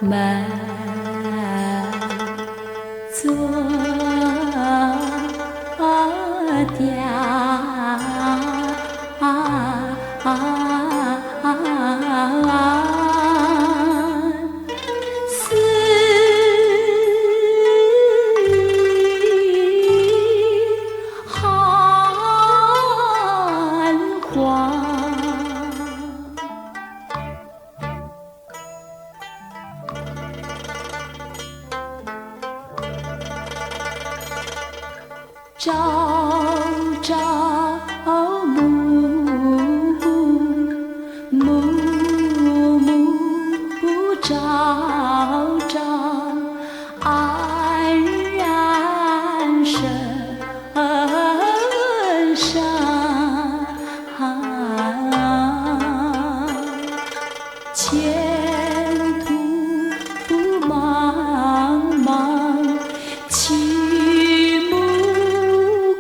慢做朝朝暮暮暮朝朝安然生生前途茫茫起目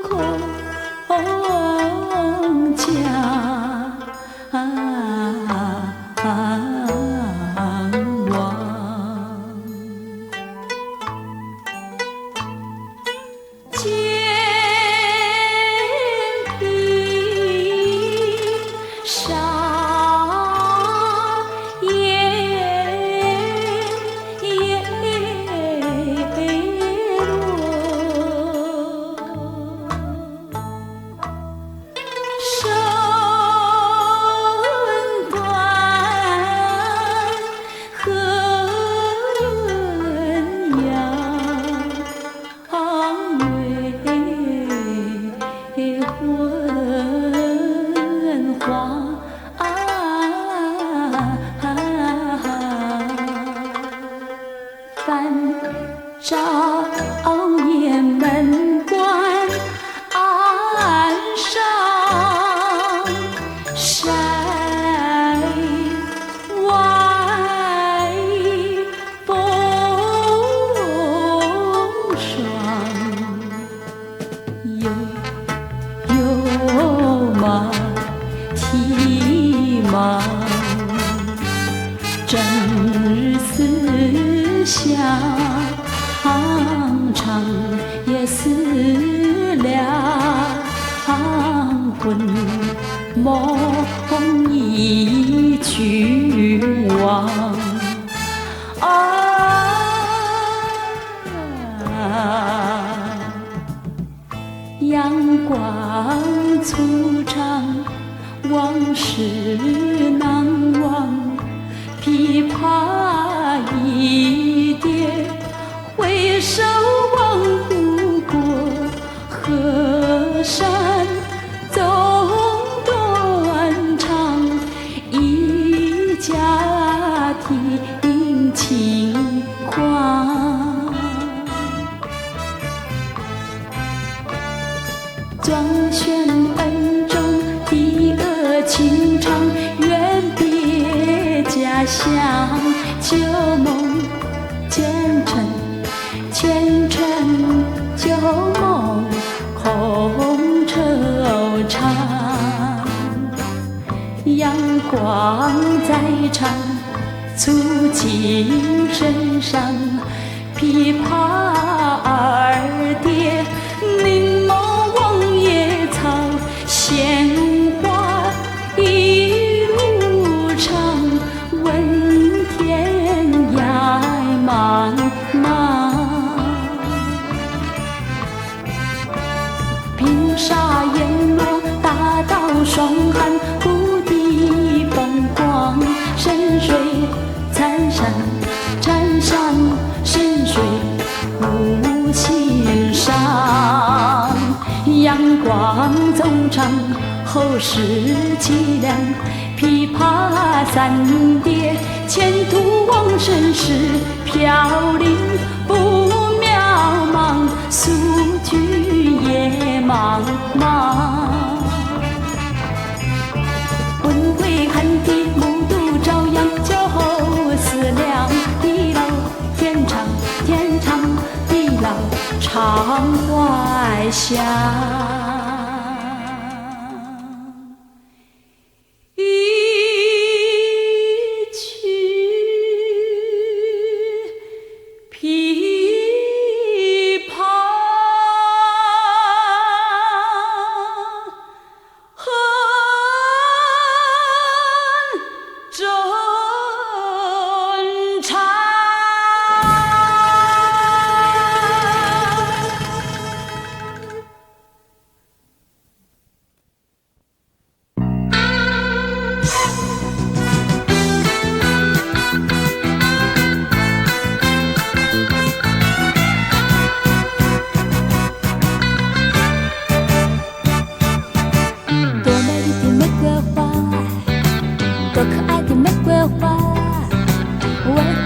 空将亡，肩披上朝夜门关岸上，山外风霜，有马蹄忙，正日思想长夜思量，魂梦已俱忘。阳光粗长，往事难忘，琵琶一叠，回首望不过河山总断肠，一家庭轻狂，庄宣恩中低额轻唱，远别家乡旧梦前尘，前尘旧梦空惆怅，阳光在唱，促进身上，琵琶二叠，柠檬望野草，鲜花一路长，问天涯茫茫。冰沙淹没大道霜寒，谷底风光，深水残山，残山深水无心伤。阳光纵长，后世凄凉，琵琶三叠，前途往生时，飘零不渺茫，素举也茫茫。轮回汉地，目睹朝阳，酒后思量，地老天长，天长地老常怀想。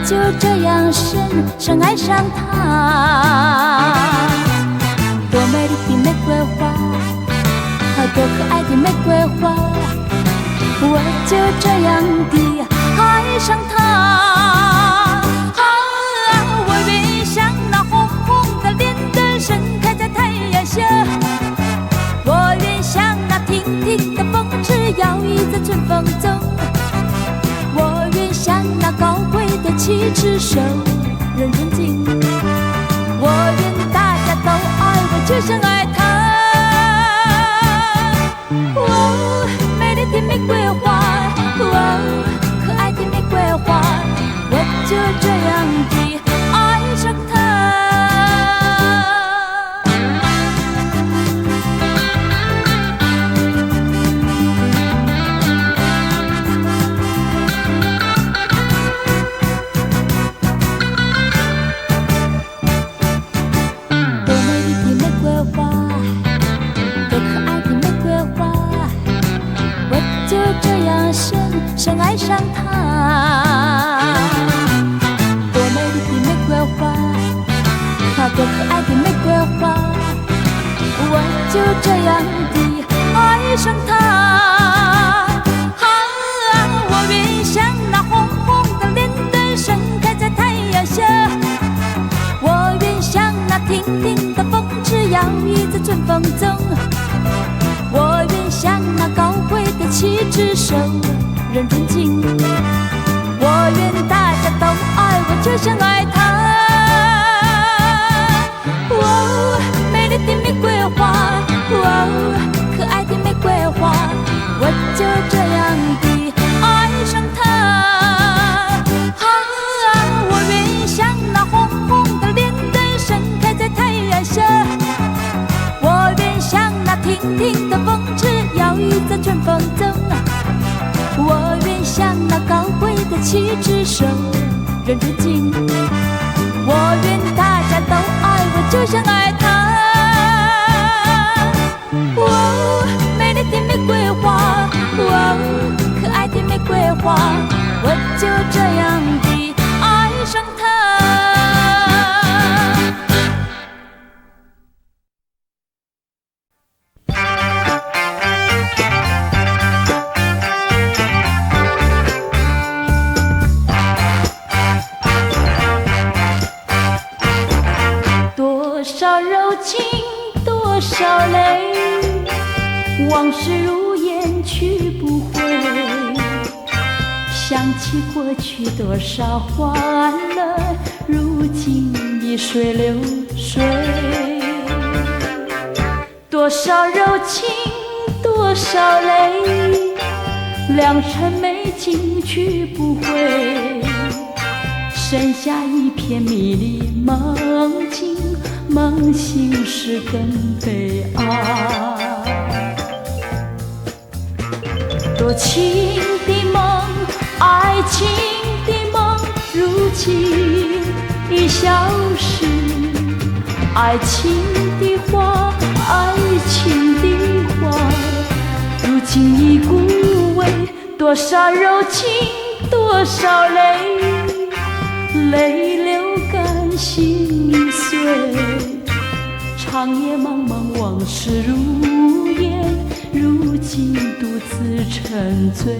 就这样深爱上他，多美丽的玫瑰花，多可爱的玫瑰花，我就这样的爱上他。我愿像那红红的莲灯盛开在太阳下，我愿像那亭亭的风池摇曳在春风中，我愿像那高贵的旗帜受人尊敬，我愿大家都爱我，就像爱他。哦，美丽的玫瑰花，哦，可爱的玫瑰花，我就这样的爱上他。深爱上他，多美丽的玫瑰花，多可爱的玫瑰花，我就这样的爱上他。我愿像那红红的莲灯盛开在太阳下，我愿像那亭亭的风池摇曳在春风中，我愿像那高贵的旗帜受人尊敬，我愿大家都爱我，就像爱他。哦，美丽的玫瑰花，哦，可爱的玫瑰花，我就这样的爱上他。我愿像那红红的莲灯盛开在太阳下，我愿像那亭亭的风池摇曳在春风中，我愿像那高贵的旗帜受人尊敬，我愿大家都爱我，就像爱他。哦，美丽的玫瑰花，哦，可爱的玫瑰花，我就这样的爱上他。多少柔情，多少泪，往事如烟去不回。想起过去多少欢乐，如今已水流水。多少柔情，多少泪，良辰美景去不回。剩下一片迷离梦境，梦醒时更悲哀。多情的梦，爱情的梦，如今已消失。爱情的花，爱情的花，如今已枯萎。多少柔情，多少泪，泪流干心碎。长夜茫茫，往事如烟，如今独自沉醉。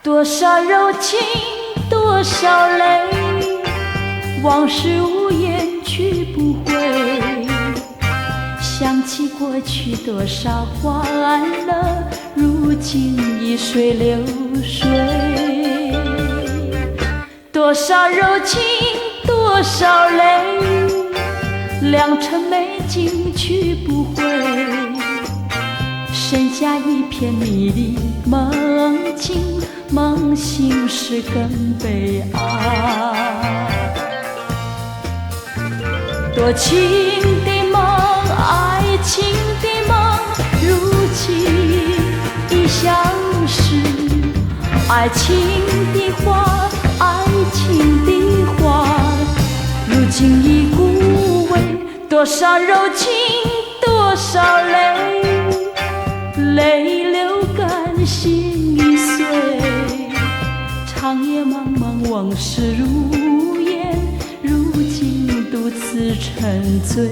多少柔情，多少泪，往事无言去不回。想起过去多少欢乐，如今已随流水。多少柔情，多少泪，良辰美景去不回。剩下一片迷离梦境，梦醒时更悲哀。多情的梦，爱情的梦，如今已消失。爱情的花，爱情的花，如今已枯萎。多少柔情，多少泪，泪流干心碎。长夜茫茫，往事如烟，如今独自沉醉。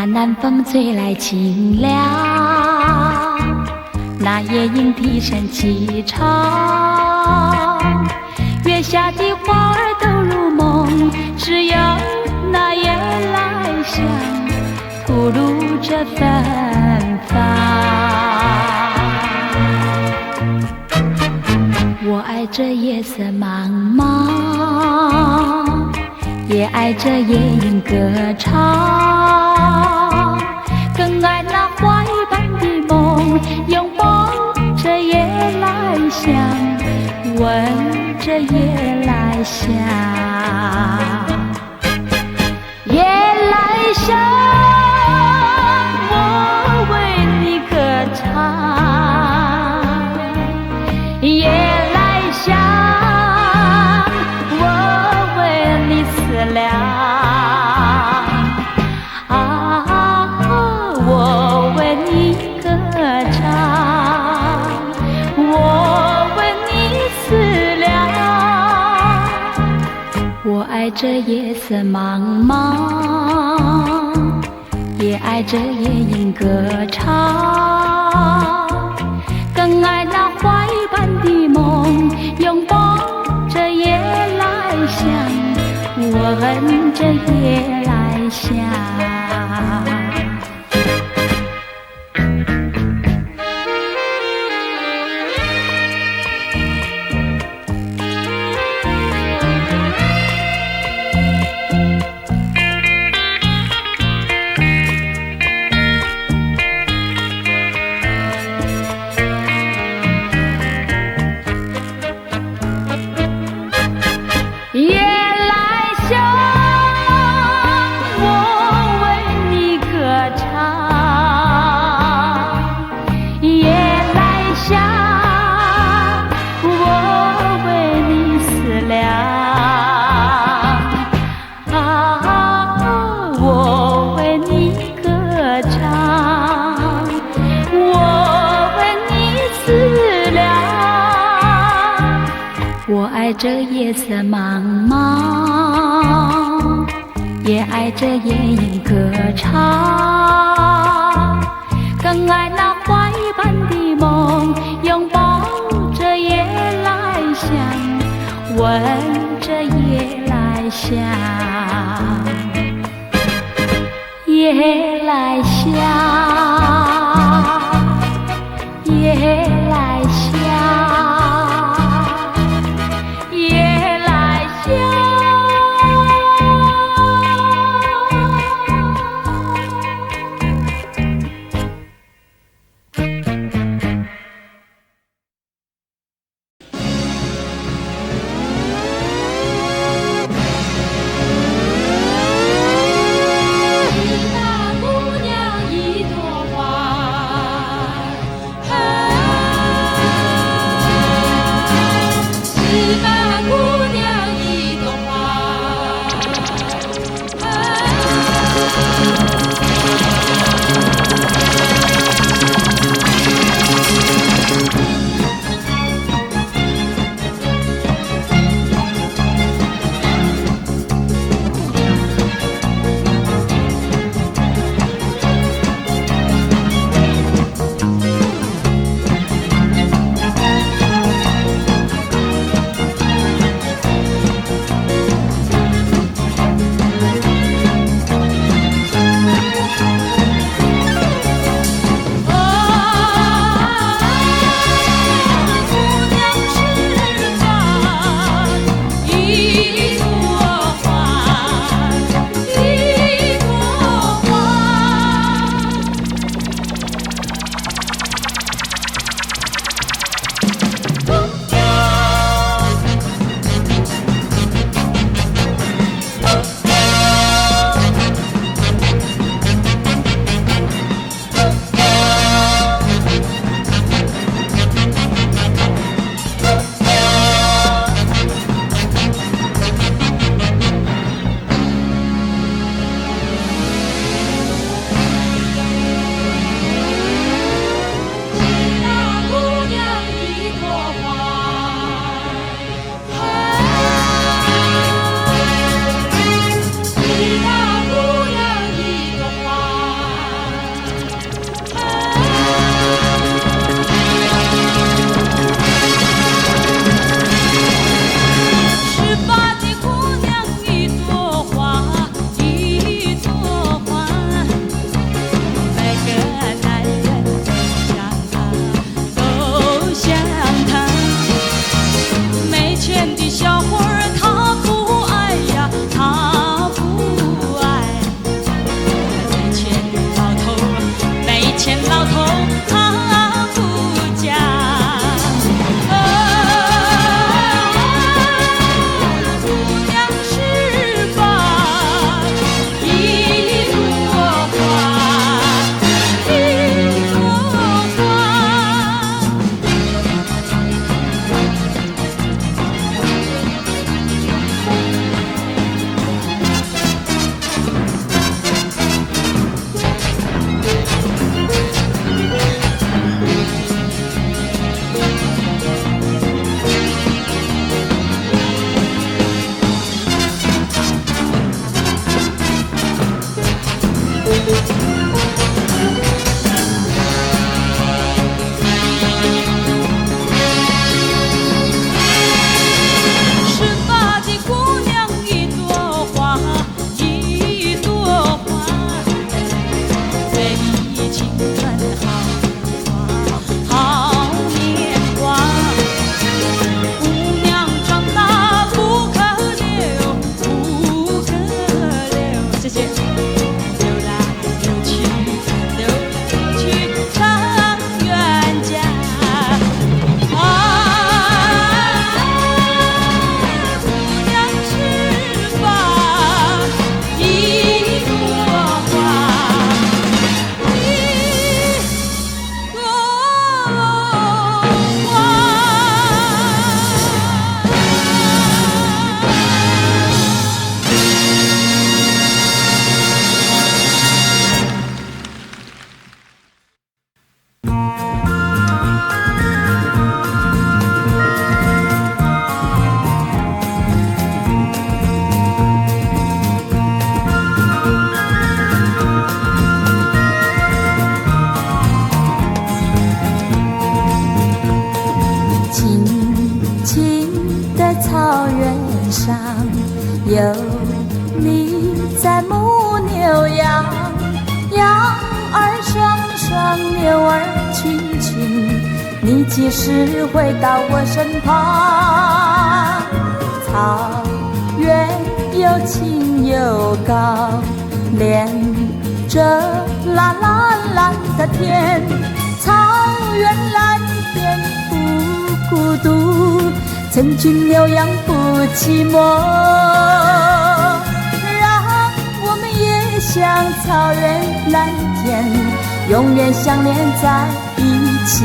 南风吹来清凉，那夜莺啼声齐唱，月下的花儿都入梦，只有那夜来香吐露着芬芳。我爱这夜色茫茫，也爱这夜莺歌唱，更爱那花一般的梦，拥抱着夜来香，闻着夜来香。夜来香，我为你歌唱。夜来香，我为你思量。爱这夜色茫茫，也爱这夜莺歌唱，更爱那花一般的梦，拥抱着夜来香，我闻着夜来香。爱这夜色茫茫，也爱这夜莺歌唱，更爱那花一般的梦，拥抱着夜来香，闻着夜来香。夜来香，夜来香，夜有你在牧牛羊，羊儿双双，牛儿群群，你几时回到我身旁？草原又青又高，连着蓝蓝蓝的天，草原蓝天不孤独，成群牛羊不寂寞，让我们也像草原蓝天，永远相连在一起。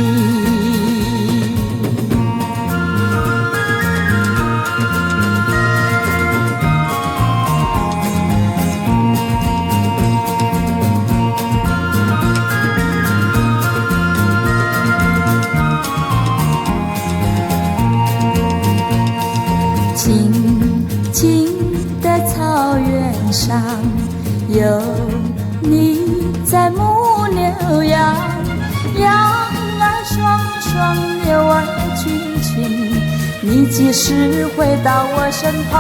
静静的草原上，有你在牧牛羊，羊儿双双，牛儿群群，你几时回到我身旁？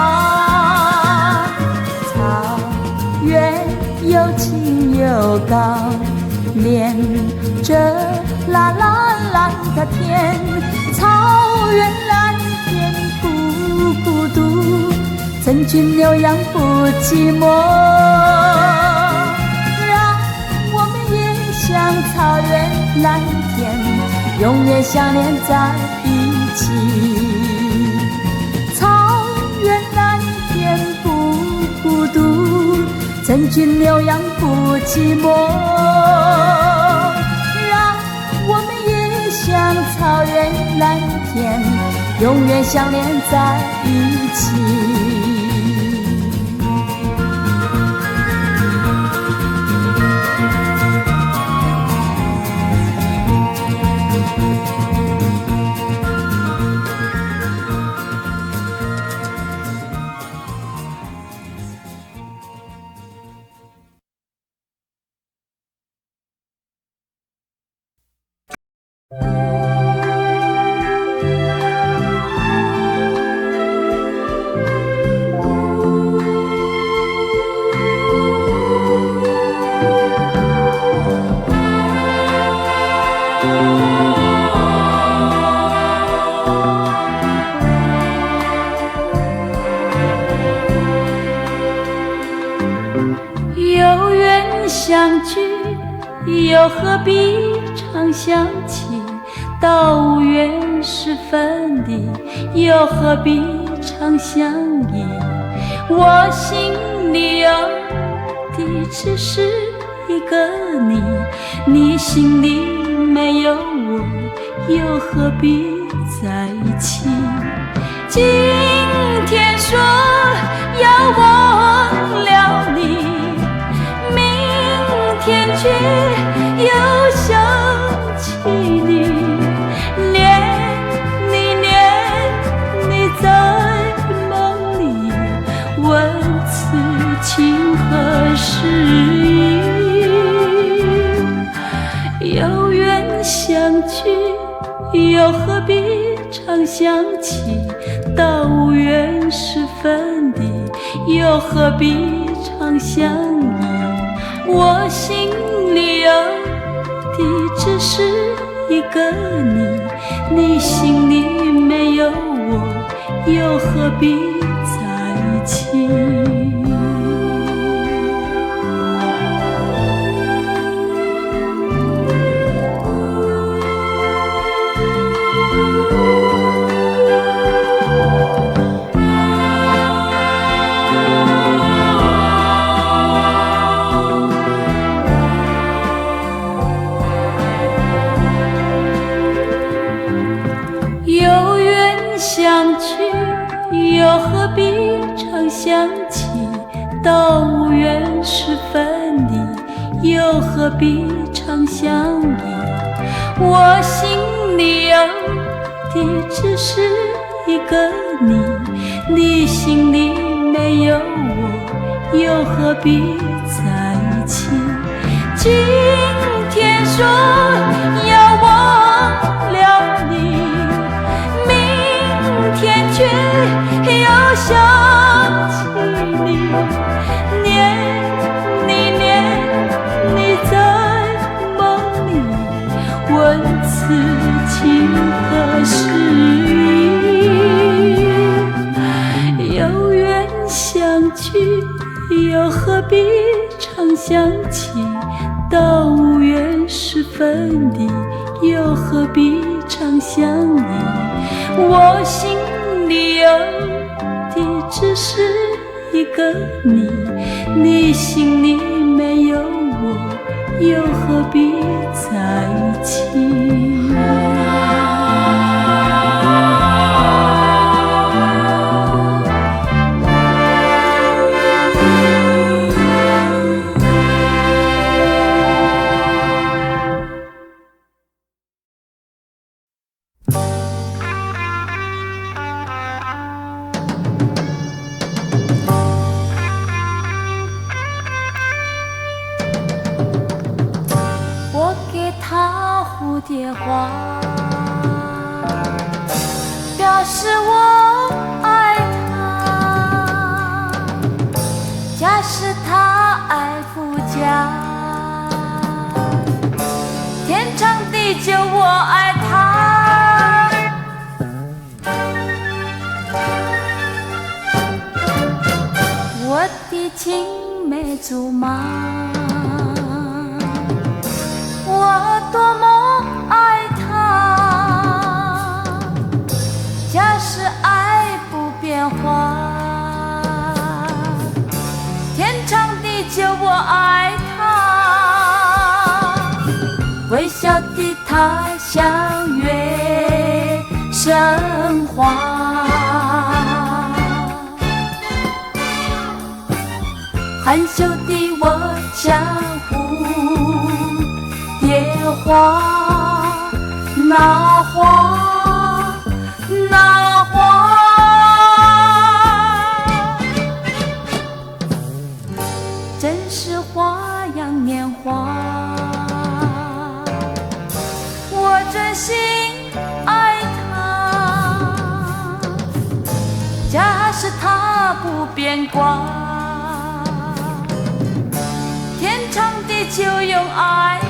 草原又青又高，连着蓝蓝蓝的天，草原蓝天不孤独，成群牛羊不寂寞，让我们也像草原蓝天，永远相连在一起。草原蓝天不孤独，成群牛羊不寂寞，让我们也像草原蓝天，永远相连在一起。有缘相聚，又何必常想起？到无缘时分离，又何必常相依？我心里有的只是一个你，你心里没有我，又何必在一起？今天说要忘了你，明天却又想起你，念你在梦里，问此情何时已？有缘相聚，又何必常想起？到无缘时分离，又何必常相依？我心里有的只是一个你，你心里没有我，又何必在一起？有缘相聚，又何必常想起？到无缘时分离，又何必常相依？我心里有的只是一个你，你心里没有我，又何必在一起？今天说要忘了你，明天却又想起又何必常想起？到无缘时分的，又何必常想你？我心里有的只是一个你，你心里没有我，又何必在一起？蝴蝶花，表示我爱他。假使他爱富家，天长地久我爱他。我的青梅竹马，我多么爱他，假使爱不变化，天长地久我爱他。微笑的他像月生花，含羞的我像蝴蝶花，那花那花，真是花样年华。我真心爱他，假使他不变卦，天长地久永爱他。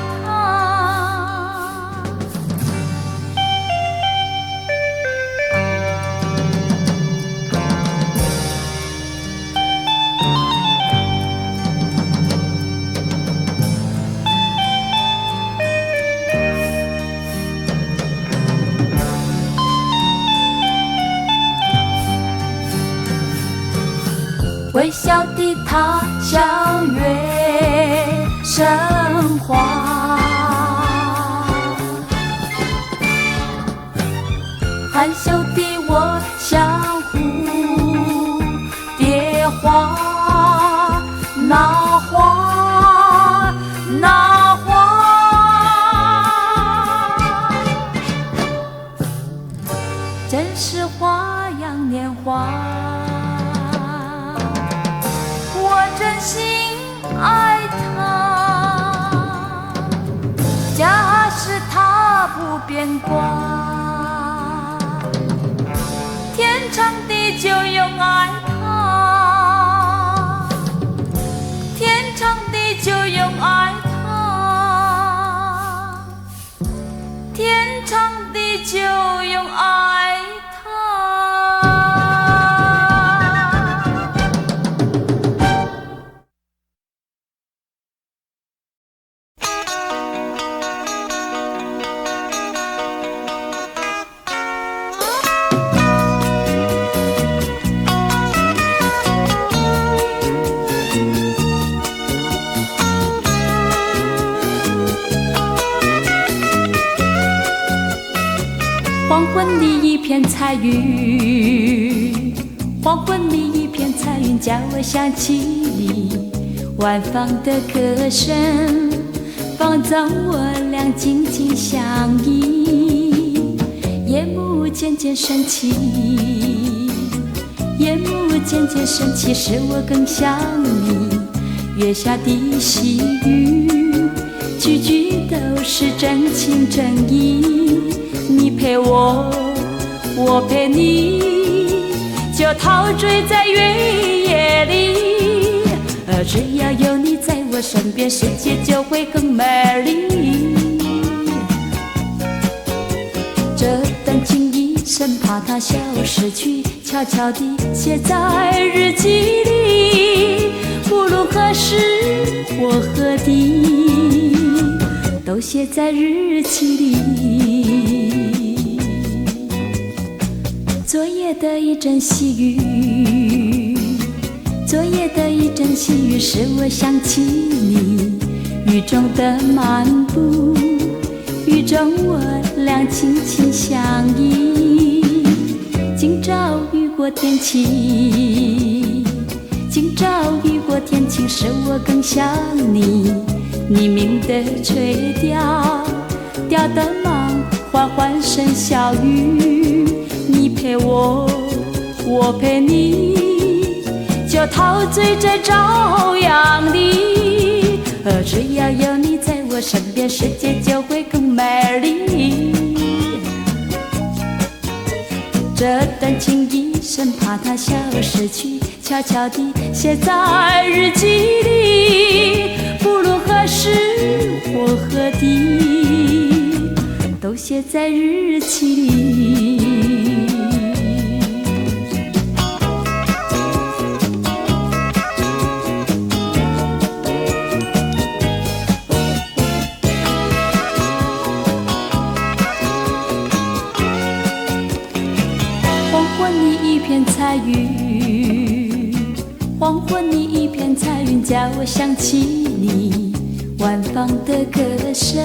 微笑的他像月生花，含羞的我像蝴蝶花，那花那花，真是花样年华。我真心爱他，假使他不变卦，天长地久永爱他，天长地久永爱他，天长地久永爱他。黄昏里一片彩云，黄昏里一片彩云，叫我想起你晚放的歌声，放纵我俩紧紧相依。夜幕渐渐升起，夜幕渐渐升起，使我更想你。月下的细雨，句句都是真情真意。你陪我，我陪你，就陶醉在月夜里。只要有你在我身边，世界就会更美丽。这段情意生怕它消失去，悄悄地写在日记里。无论何时或何地，都写在日记里。昨夜的一阵细雨，昨夜的一阵细雨，使我想起你。雨中的漫步，雨中我俩轻轻相依。今朝雨过天晴，今朝雨过天晴，使我更想你。黎明的垂钓，钓的忙花欢声笑语。你陪我，我陪你，就陶醉在朝阳里。只要有你在我身边，世界就会更美丽。这段情谊，生怕它消失去，悄悄地写在日记里。不论何时或何地，都写在日记里。彩云，黄昏你一片彩云，叫我想起你。晚风的歌声，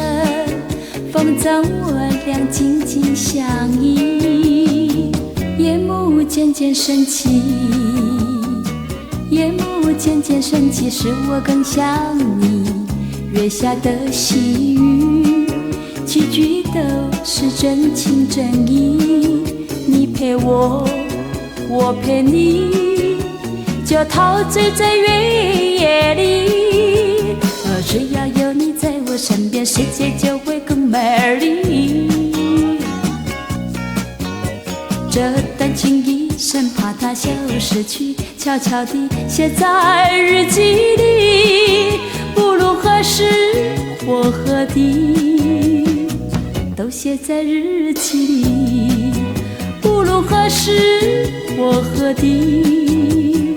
风筝我俩紧紧相依。夜幕渐渐升起，夜幕渐渐升起，使我更想你。月下的细语，句句都是真情真意。你陪我，我陪你，就陶醉在月夜里。只要有你在我身边，世界就会更美丽。这段情谊，生怕它消失去，悄悄地写在日记里。不论何时或何地，都写在日记里。不论何时或何地，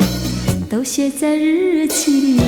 都写在日记里。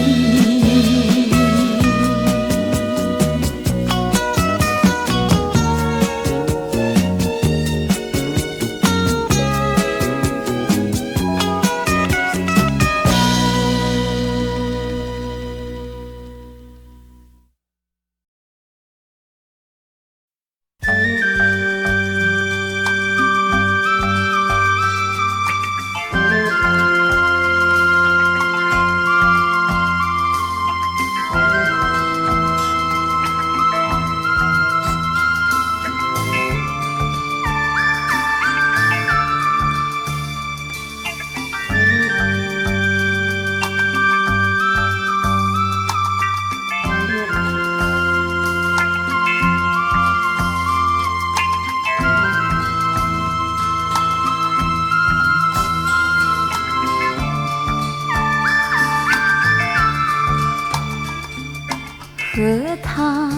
荷塘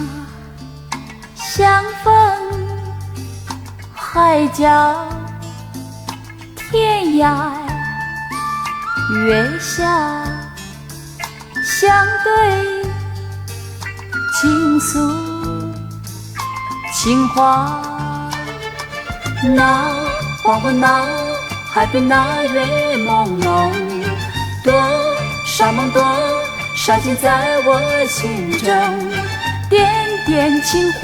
相逢海角天涯，月下相对倾诉情话。那黄昏，那海边，那月朦胧，多少梦，多少情在我心中，点点情怀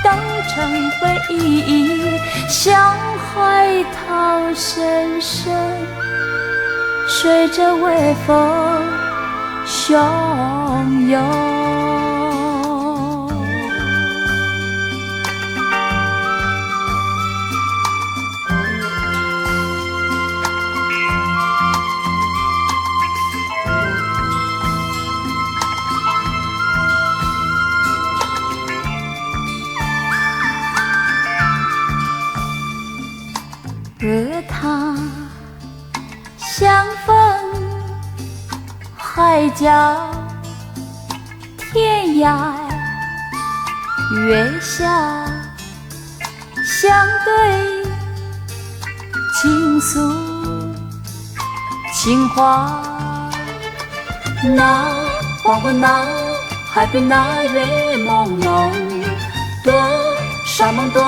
都成回忆，像海涛声声随着微风汹涌。荷塘相逢海角天涯，月下相对倾诉情话。那黄昏，那海边，那月朦胧，多少梦，多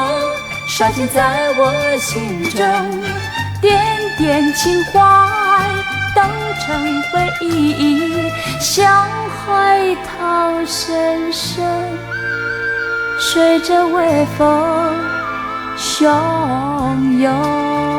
少情在我心中。点点情怀都成回忆，像海涛声声随着微风汹涌。